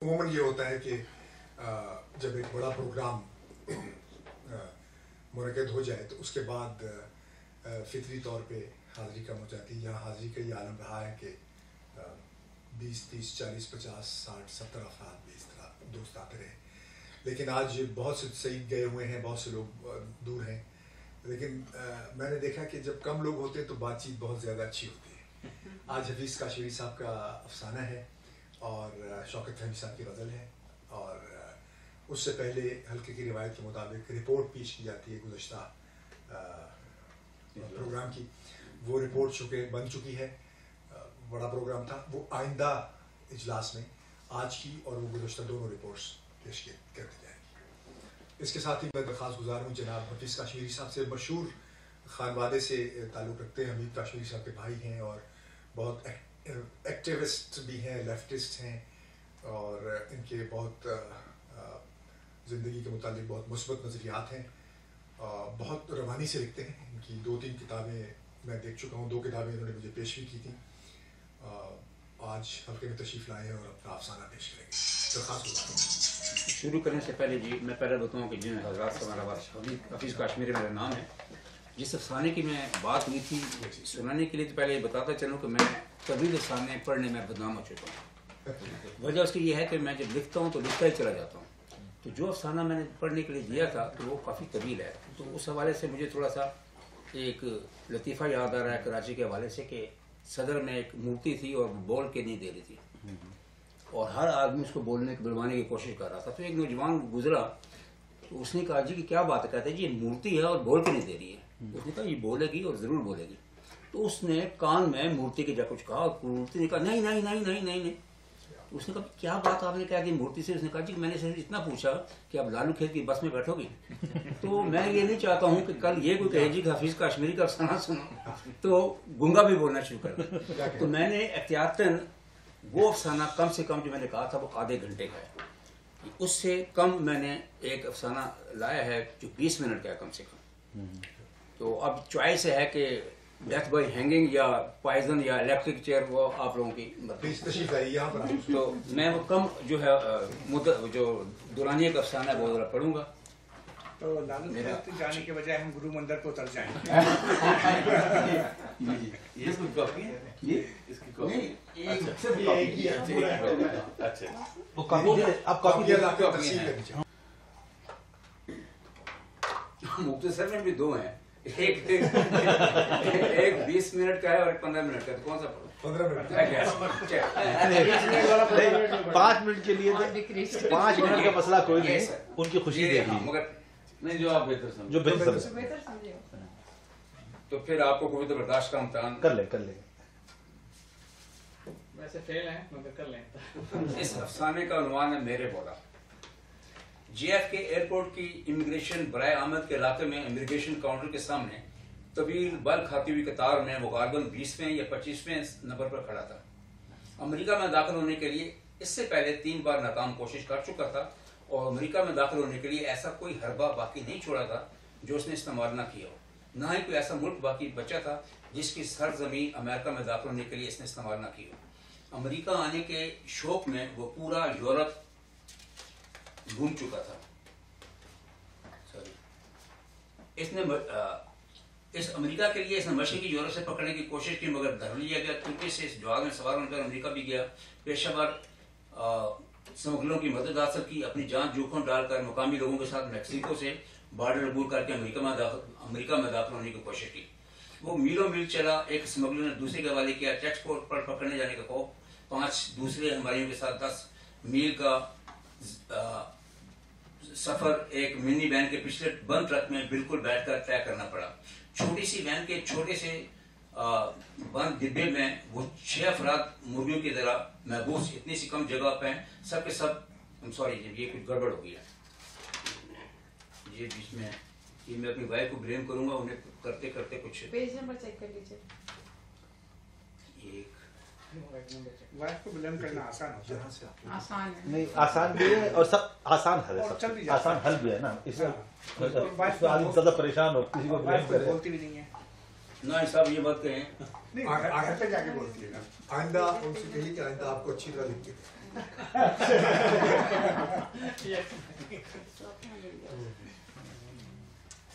अमूमन ये होता है कि जब एक बड़ा प्रोग्राम मुनक़िद हो जाए तो उसके बाद फितरी तौर पे हाज़िरी कम हो जाती है। यहाँ हाज़िरी का ये आलम रहा है कि 20, 30, 40, 50, 60, 70 अफराद भी इस तरह दोस्त आते रहे। लेकिन आज बहुत से सईद गए हुए हैं, बहुत से लोग दूर हैं। लेकिन मैंने देखा कि जब कम लोग होते हैं तो बातचीत बहुत ज़्यादा अच्छी होती है। आज हफीज़ काशमीरी साहब का अफसाना है और शौकत फहमी साहब की गज़ल है, और उससे पहले हल्के की रिवायत के मुताबिक रिपोर्ट पेश की जाती है गुज़श्ता प्रोग्राम की। वो रिपोर्ट बन चुकी है। बड़ा प्रोग्राम था, वो आइंदा इजलास में आज की और वो गुज़श्ता दोनों रिपोर्ट्स पेश कर दी जाएंगी। इसके साथ ही मैं दरख्वास्त गुजार हूँ जनाब हफीज़ काशमीरी साहब से, मशहूर खानवादे से ताल्लुक़ रखते हैं। हमीद काशमीरी साहब के भाई हैं और बहुत एक्टिविस्ट भी हैं, लेफ्टिस्ट हैं, और इनके बहुत ज़िंदगी के मुतालिक बहुत मुस्बत नज़रियात हैं। बहुत रवानी से लिखते हैं। इनकी 2-3 किताबें मैं देख चुका हूँ, 2 किताबें इन्होंने मुझे पेश भी की थी। आज हल्के में तशरीफ़ लाए हैं और अपना अफसाना पेश करेंगे। दरख्वास्त शुरू करने से पहले जी मैं पहले बताऊँ कि जिन हज़रात से हमारा हफीज़ काशमीरी मेरा नाम है। जिस अफसाने की मैं बात हुई थी सुनाने के लिए, तो पहले ये बताता चलूँ कि मैं तवील अफसाने पढ़ने में बदनाम हो चुका हूँ। वजह उसकी ये है कि मैं जब लिखता हूँ तो लिखता ही चला जाता हूँ। तो जो अफसाना मैंने पढ़ने के लिए दिया था तो वो काफ़ी तवील है। तो उस हवाले से मुझे थोड़ा सा एक लतीफ़ा याद आ रहा है कराची के हवाले से कि सदर में एक मूर्ति थी और बोल के नहीं दे रही थी, और हर आदमी उसको बुलवाने की कोशिश कर रहा था। तो एक नौजवान गुजरा तो उसने कहा जी कि क्या बात है? कहते जी ये मूर्ति है और बोल के नहीं दे रही है। उसने कहा ये बोलेगी और ज़रूर बोलेगी। तो उसने कान में मूर्ति के जा कुछ कहा और मूर्ति ने कहा नहीं नहीं नहीं नहीं नहीं नहीं। उसने कहा क्या बात आपने कहा दी मूर्ति से? उसने कहा जी मैंने सिर्फ इतना पूछा कि आप लालू खेत की बस में बैठोगी। तो मैं ये नहीं चाहता हूँ कि कल ये कोई कहे जी हफीज़ काशमीरी का अफसाना सुनो तो गूंगा भी बोलना शुरू कर। तो मैंने एहतियातन वो अफसाना कम से कम जो मैंने कहा था वो आधे घंटे का है, उससे कम मैंने एक अफसाना लाया है जो 20 मिनट का है कम से कम। तो अब चॉइस है कि डेथ बाय हैंगिंग या पॉइजन या इलेक्ट्रिक चेयर, वो आप लोगों की तो मैं वो कम जो है जो दुरानिया का अफसाना है वो जरा पढ़ूंगा। तो लालू खेत जाने के बजाय हम गुरु मंदिर को उतर जाएंगे। ये इसकी कॉपी है, ये इसकी कॉपी अच्छा वो कॉपी आप कॉपी मुख्तसर में भी 2 हैं, एक 20 मिनट का है और एक 15 मिनट का। तो कौन सा 15 मिनट 5 मिनट के लिए 5 मिनट का मसला कोई नहीं, उनकी खुशी देख लीजिए। मगर नहीं जो आप बेहतर समझो, जो बेहतर समझो। तो फिर आपको कोई तो बर्दाश्त का इम्तिहान कर ले वैसे फेल है मगर कर लें। इस अफसाने का उन्वान है मेरे बोला। JFK एयरपोर्ट की इमिग्रेशन बराए आमद के इलाके में इमिग्रेशन काउंटर के सामने तवील बल खाती हुई कतार में वो गालबन 20वें या 25वें नंबर पर खड़ा था। अमेरिका में दाखिल होने के लिए इससे पहले 3 बार नाकाम कोशिश कर चुका था, और अमेरिका में दाखिल होने के लिए ऐसा कोई हरबा बाकी नहीं छोड़ा था जो उसने इस्तेमाल ना किया हो। ना ही कोई ऐसा मुल्क बाकी बचा था जिसकी सरजमीन अमेरिका में दाखिल होने के लिए इसने इस्तेमाल ना की हो। अमेरिका आने के शौक में वो पूरा यूरोप घूम चुका था। इसने इस अमेरिका के लिए इसने मशरक़ी यूरोप से पकड़ने की कोशिश की, मगर धर लिया गया। तुर्की से इस जवाब में सवार होकर अमेरिका भी गया। पेशावर स्मगलरों की मदद हासिल की, अपनी जान जोखिम डालकर मुकामी लोगों के साथ मैक्सिको से बॉर्डर अबूर करके अमेरिका में दाखिल होने की कोशिश की। वो मीलों मील चला, एक स्मगलर ने दूसरे के हवाले किया। टैक्स पोर्ट पर पकड़ने जाने का खौफ, 5 दूसरे हमारियों के साथ 10 मील का सफर एक मिनी वैन के पिछले बंद ट्रक में बिल्कुल बैठकर तय करना पड़ा। छोटी सी वैन के छोटे से बंद डिब्बे में वो 6 अफराद मुर्गियों की तरह महबूस इतनी सी कम जगह पे हैं। सब के सब सॉरी ये कुछ गड़बड़ हो गई है। ये बीच में ये मैं अपनी वाइफ को ब्लेम करूंगा, उन्हें करते करते कुछ पेज नंबर चेक कर लीजिए। वाइफ को ब्लेम करना आसान होता है। आसान है नहीं, आसान भी है और सब आसान हल है, सब आसान हल भी है ना। इसमें आदमी ज्यादा परेशान हो, किसी को ब्लेम करे बोलती भी नहीं है ना। साहब ये बात कहें आगे पे जाके बोलती है ना। आइंदा उनसे कहिए कि आइंदा आपको अच्छी तरह लिख के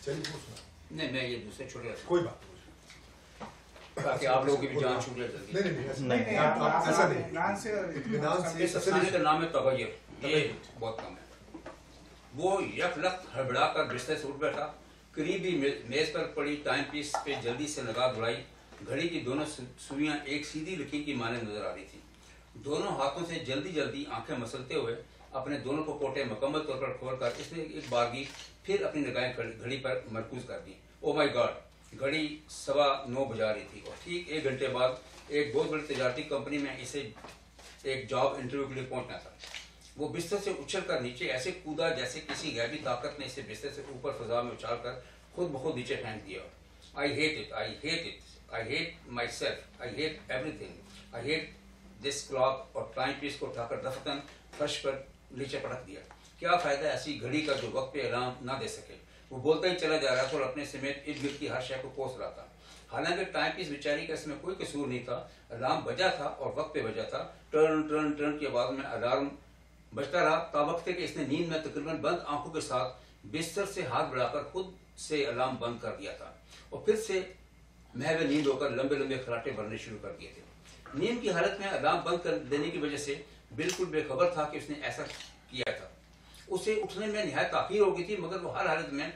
चलिए पूछना। नहीं, मैं ये दूसरे छोटे कोई बात नहीं। ताकि आप लोगों की भी जान छूट जाए जल्दी। नहीं नहीं, ऐसा नहीं। इत्मीनान से इत्मीनान से इस अफसाने का नाम है तगय्युर, ये बहुत कम है। वो यकलख्त हड़बड़ाकर बिस्तर से उठ बैठा, करीबी मेज पर पड़ी टाइम पीस पे जल्दी से लगा दौड़ाई। घड़ी की दोनों सुइयां एक सीधी लकीर की माने नजर आ रही थी। दोनों हाथों से जल्दी जल्दी आंखें मसलते हुए अपने दोनों पोटे मुकम्मल तौर पर खोलकर इसने एक बारगी फिर अपनी निगाहें घड़ी पर मरकूज कर दी। ओ माय गॉड, घड़ी 9:15 बजा रही थी और ठीक 1 घंटे बाद एक बहुत बड़ी तजारती कंपनी में इसे एक जॉब इंटरव्यू के लिए पहुंचना था। वो बिस्तर से उछलकर नीचे ऐसे कूदा जैसे किसी गैबी ताकत ने इसे बिस्तर से ऊपर फजा में उछालकर खुद ब खुद नीचे फेंक दिया। I hate it, I hate it, I hate my self, I hate everything, I hate this clock. और टाइम पीस को उठाकर दफतन फर्श पर नीचे पटक दिया। क्या फायदा ऐसी घड़ी का जो वक्त पे अलार्म ना दे सके। वो बोलता ही चला जा रहा था और अपने समेत इर्द गिर्द की हर शय को कोस रहा था। हालांकि टाइम पीस बेचारी का इसमें कोई कसूर नहीं था। अलार्म बजा था और वक्त पे बजा था। टर्न टर्न टर्न की आवाज में अलार्म बजता रहा। तावक्ते कि इसने नींद में तकरीबन बंद आंखों के साथ बिस्तर से हाथ बढ़ाकर खुद से अलार्म बंद कर दिया था और फिर से महव नींद होकर लंबे लंबे खराटे भरने शुरू कर दिए थे। नींद की हालत में अलार्म बंद कर देने की वजह से बिल्कुल बेखबर था कि उसने ऐसा किया था। उसे उठने में निहायत ताखीर हो गई थी, मगर वो हर हालत में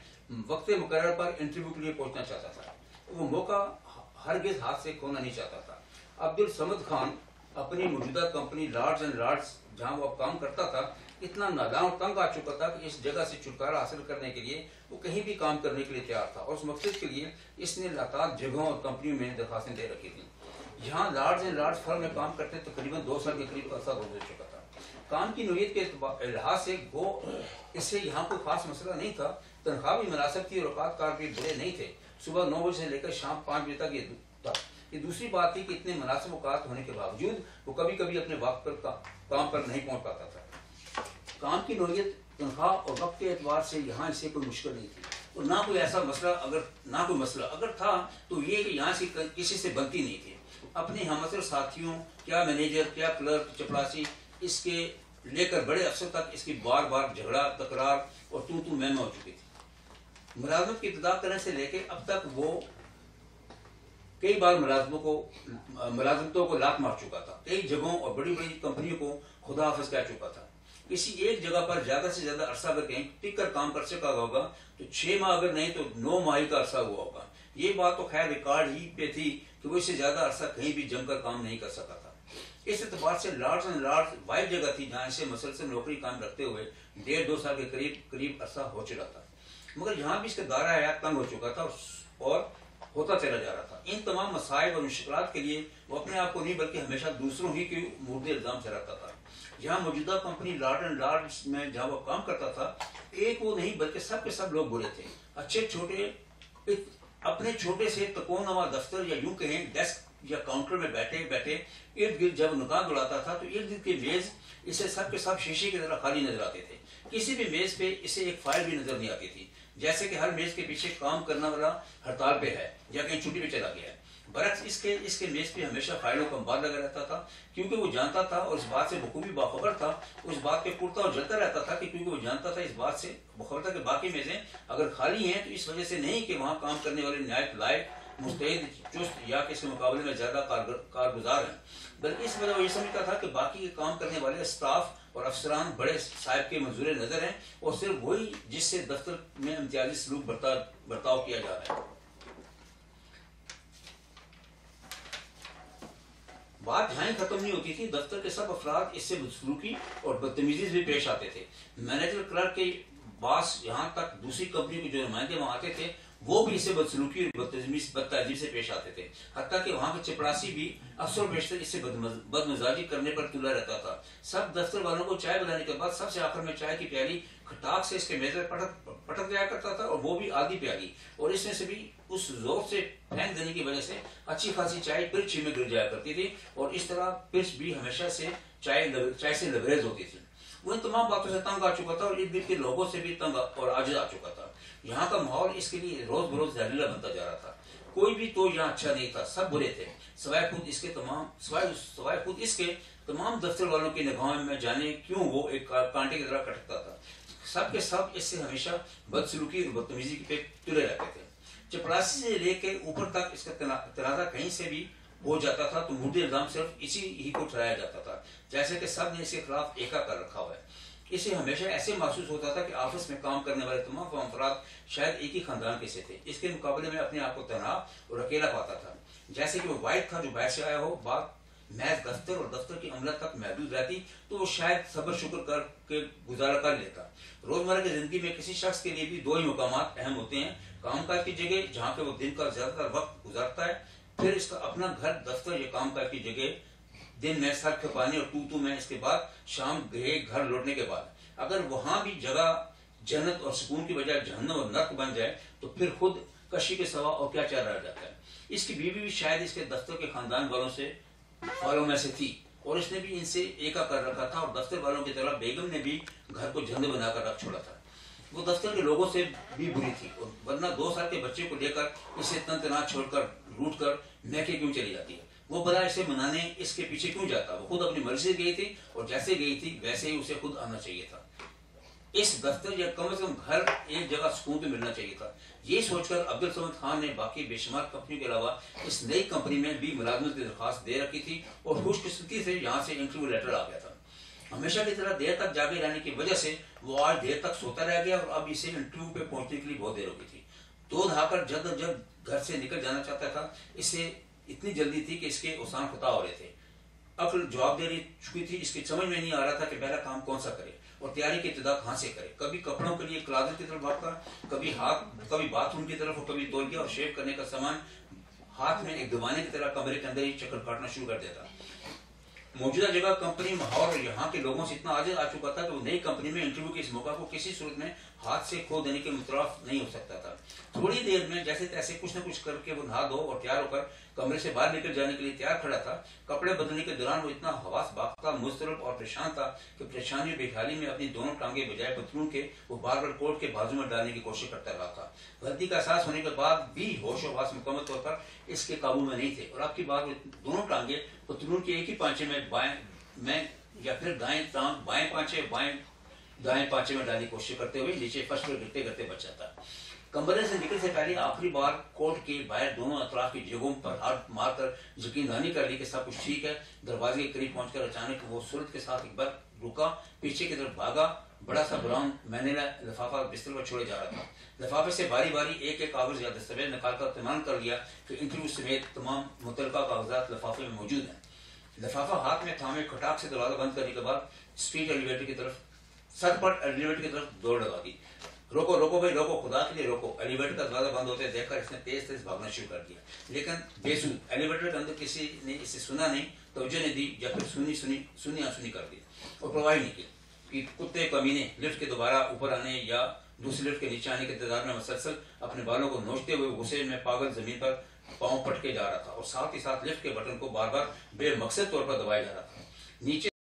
वक्त मुकर्रर पर इंटरव्यू के लिए पहुंचना चाहता था। वो मौका हरगिज हाथ से खोना नहीं चाहता था। अब्दुल समद खान अपनी मौजूदा कंपनी लॉर्ड्स एंड लॉर्ड्स जहां वो काम करता था इतना नादान और तंग आ चुका था कि इस जगह से छुटकारा हासिल करने के लिए वो कहीं भी काम करने के लिए तैयार था और उस मकसद के लिए इसने लगातार जगहों और कंपनियों में दरखास्तें दे रखी थी। यहाँ लॉर्ड्स एंड लॉर्ड्स फर्म में काम करते तकरीबन 2 साल के करीब अरसा गुजर चुका था। काम की नौयत के लिहाज से वो इससे यहाँ कोई खास मसला नहीं था। तनख्वाह भी मुनासिब थी और औकात भी बुरे नहीं थे। सुबह 9 बजे से लेकर शाम 5 बजे तक ये था। ये दूसरी बात थी कि इतने मुनासिब औकात होने के बावजूद वो कभी कभी अपने वक्त पर काम पर नहीं पहुंच पाता था। काम की नौयत, तनख्वाह और वक्त के एतबार से यहाँ इसे कोई मुश्किल नहीं थी और ना कोई ऐसा मसला अगर था तो ये कि यहाँ से किसी से बनती नहीं थी। अपने हमअसर साथियों, क्या मैनेजर, क्या क्लर्क, चपरासी, इसके लेकर बड़े अफसर तक इसकी बार बार झगड़ा, तकरार और तू मैं हो चुकी थी। मुलाजमत की इब्तिदा करने से लेकर अब तक वो कई बार मुलाजमतों को लात मार चुका था। कई जगहों और बड़ी बड़ी कंपनियों को खुदा हाफिज कह चुका था। किसी एक जगह पर ज्यादा से ज्यादा अरसा अगर कहीं टिक कर काम कर सका होगा तो 6 माह, अगर नहीं तो 9 माह का अरसा हुआ होगा। ये बात तो खैर रिकॉर्ड ही पे थी कि वो इससे ज्यादा अरसा कहीं भी जमकर काम नहीं कर सका था। इस एतबार से लॉर्ड्स एंड लॉर्ड्स वाइड जगह थी जहां इसे मसलसल नौकरी काम रखते हुए 1.5-2 साल के करीब अरसा हो चुका था। मगर यहाँ भी इसका दायरा हयात तंग हो चुका था और होता चला जा रहा था। इन तमाम मसाइब और मुश्किलात के लिए वो अपने आप को नहीं बल्कि हमेशा दूसरों ही के मुर्दे इल्जाम ठहराता था। जहाँ मौजूदा कंपनी लॉर्ड एंड लॉर्ड्स में जहाँ वो काम करता था, एक वो नहीं बल्कि सब के सब लोग बुरे थे। अच्छे छोटे अपने छोटे से तकोनवा दफ्तर या यूं कहें डेस्क या काउंटर में बैठे बैठे इर्द गिर्द जब नुकान दौड़ाता था तो इर्द गिर्द के मेज इसे सब के सब शीशे की तरह खाली नजर आते थे। किसी भी मेज पे इसे एक फाइल भी नजर नहीं आती थी, जैसे कि हर मेज के पीछे काम करने वाला हड़ताल पे है या कहीं छुट्टी पे चला गया है। बरक्स इसके मेज पे हमेशा फाइलों का अंबार लगा रहता था, क्योंकि वो जानता था और इस बात से बखूबी बाखबर था, उस बात पे पुरता और जलता रहता था कि क्योंकि वो जानता था, इस बात से बखबर था कि बाकी मेजें अगर खाली हैं तो इस वजह से नहीं कि वहाँ काम करने वाले न्यायिक लायक, मुस्तैद, चुस्त या किसी मुकाबले में ज्यादा कारगुजार हैं, बल्कि इस वजह वो ये समझता था कि बाकी के काम करने वाले स्टाफ और अफसरान बड़े साहिब के मंजूर नजर हैं और सिर्फ वही जिससे दफ्तर में इम्तियाजी सलूक बर्ताव किया जा रहा है। बात यहाँ खत्म नहीं होती थी। दफ्तर के सब अफराद इससे बदसलूकी और बदतमीजी से भी पेश आते थे। मैनेजर, क्लर्क के बास, यहाँ तक दूसरी कंपनी के जो नुमाइंदे वहां आते थे वो भी इससे बदसलूकी और बदतमीजी से पेश आते थे। हत्ता कि वहां के चपरासी भी अक्सर बेशतर इससे बदमिजाजी करने पर तुला रहता था। सब दफ्तर वालों को चाय बनाने के बाद सबसे आखिर में चाय की प्याली खटाक से इसके मेज पर पटक दिया करता था और वो भी आधी प्याली, और इसमें से भी उस जोर से फेंक देने की वजह से अच्छी खासी चाय पिर्च में गिर जाया करती थी और इस तरह पिर्च भी हमेशा से चाय से लबरेज होती थी। वो इन तमाम बातों से तंग आ चुका था और इर्द गिर्द के लोगों से भी तंग और आजिज आ चुका था। यहाँ का माहौल इसके लिए रोज बरोज जहरीला बनता जा रहा था। कोई भी तो यहाँ अच्छा नहीं था, सब बुरे थे, सवाए खुद इसके तमाम दफ्तर वालों की निगाहों में जाने क्यों वो एक कांटे की तरह कटकता था। सब के सब इससे हमेशा बदसलूकी और बदतमीजी पे तुले रहते थे। चपरासी से लेके ऊपर तक इसका तनाजा कहीं से भी हो जाता था तो मुद्दे इल्जाम सिर्फ इसी ही को ठहराया जाता था, जैसे कि सब ने इसके खिलाफ एका कर रखा हुआ है। इसे हमेशा ऐसे महसूस होता था कि ऑफिस में काम करने वाले तमाम अफराद शायद एक ही खानदान के से थे। इसके मुकाबले में अपने आप को तनाव और अकेला पाता था, जैसे कि वो वाइट था जो बाहर से आया हो। बात महज दफ्तर और दफ्तर की अमला तक महदूद रहती तो वो शायद सब्र शुक्र करके गुजारा कर लेता। रोजमर्रा की जिंदगी में किसी शख्स के लिए भी दो ही मुकाम अहम होते हैं, कामकाज की जगह जहाँ पे वो दिन का ज्यादातर वक्त गुजारता है, फिर इसका अपना घर दफ्तर या कामकाज की जगह। दिन में सर खपाने और तू में, इसके बाद शाम घर लौटने के बाद अगर वहां भी जगह जन्नत और सुकून की बजाय जहन्नम और नर्क बन जाए तो फिर खुद कशी के सवा और क्या चाह रह जाता है। इसकी बीवी भी शायद इसके दफ्तर के खानदान वालों में से थी और इसने भी इनसे एका कर रखा था और दफ्तर वालों की तरह बेगम ने भी घर को झंड बनाकर रख छोड़ा था। वो दफ्तर के लोगों से भी बुरी थी और वरना 2 साल के बच्चे को लेकर इसे तनतना छोड़कर रूट कर मैके क्यों चली जाती है। वो बड़ा इसे मनाने इसके पीछे क्यों जाता। वो खुद अपनी मर्जी से गई थी और जैसे गई थी वैसे ही उसे खुद आना चाहिए था। इस दफ्तर या कम से कम घर एक जगह सुकून तो मिलना चाहिए था। ये सोचकर अब्दुल समद खान ने बाकी बेशुमार कंपनियों के अलावा इस नई कंपनी में भी मुलाजमत की दरखास्त दे रखी थी और खुशकिस्मती से यहाँ से इंटरव्यू लेटर आ गया था। हमेशा की तरह देर तक जागे रहने की वजह से वो आज देर तक सोता रह गया और अब इसे इंटरव्यू पे पहुंचने के लिए बहुत देर हो गई थी। दो दहाकर जल्द घर से निकल जाना चाहता था। इसे इतनी जल्दी थी कि इसके उसान खुता हो रहे थे। अक्ल जवाब दे रही चुकी थी। इसकी समझ में नहीं आ रहा था कि पहला काम कौन सा करे और तैयारी की इब्तिदा कहां से करे। कभी कपड़ों के लिए क्लाजेट की तरफ भागता, कभी बाथरूम की तरफ और कभी तौलिया और शेव करने का सामान हाथ में एक दीवाने की तरह कमरे के अंदर ही चक्कर काटना शुरू कर देता। मौजूदा जगह कंपनी माहौल और यहाँ के लोगों से इतना आजिज आ चुका था कि वो नई कंपनी में इंटरव्यू के इस मौका को किसी सूरत में हाथ से खो देने के मुतराफ नहीं हो सकता था। थोड़ी देर में जैसे तैसे कुछ न कुछ करके वो नहा धो और तैयार होकर कमरे से बाहर निकल जाने के लिए तैयार खड़ा था। कपड़े बदलने के दौरान वो इतना हवास बाख्ता, मुस्तरब और परेशान था कि परेशानी बेहाली में अपनी दोनों टांगे बजाय पतलून के वो बार बार कोट के बाजू में डालने की कोशिश करता रहा था। गलती का एहसास होने के बाद भी होश हवास मुकम्मल तौर पर इसके काबू में नहीं थे और आपकी बात दोनों टांगे पतलून के एक ही पांचे में या फिर दाएं टांग बाएं पांचे दाएं पांचे में डालने की कोशिश करते हुए नीचे फर्श पर गिरते गिरते बच जाता। कमरे से निकलने से पहले आखिरी बार कोर्ट के बाहर दोनों अतराफ की जगहों पर हाथ मारकर यकीनदानी कर ली कि सब कुछ ठीक है। दरवाजे के करीब पहुंचकर अचानक वो सूरत के साथ एक बार रुका, पीछे की तरफ भागा। बड़ा सा ब्राउन मैनेला लिफाफा बिस्तर पर छोड़े जा रहा था। लिफाफे से बारी बारी एक एक कागज या दस्तावेज निकालकर इत्मीनान कर लिया कि इंटरव्यू समेत तमाम मुतल्लका कागजात लिफाफे में मौजूद हैं। लिफाफा हाथ में थामे खटाक से दरवाजा बंद करने के बाद स्ट्रीट एलिवेटर की तरफ सटपट एलिवेटर की तरफ दौड़ लगा दी। रोको रोको भाई रोको, खुदा के लिए रोको। एलिवेटर का दरवाजा बंद होते देखकर इसने तेज तेज भागना शुरू कर दिया, लेकिन बेसूद। एलिवेटर के अंदर किसी ने इसे सुना नहीं, तवज्जो नहीं दी या फिर सुनी कर दी और परवाह नहीं की कि कुत्ते कमीने लिफ्ट के दोबारा ऊपर आने या दूसरी लिफ्ट के नीचे आने के इंतजार में मुसलसल अपने बालों को नोचते हुए गुस्से में पागल जमीन पर पांव पटके जा रहा था और साथ ही साथ लिफ्ट के बटन को बार बार बेमकसद तौर पर दबाया जा रहा था। नीचे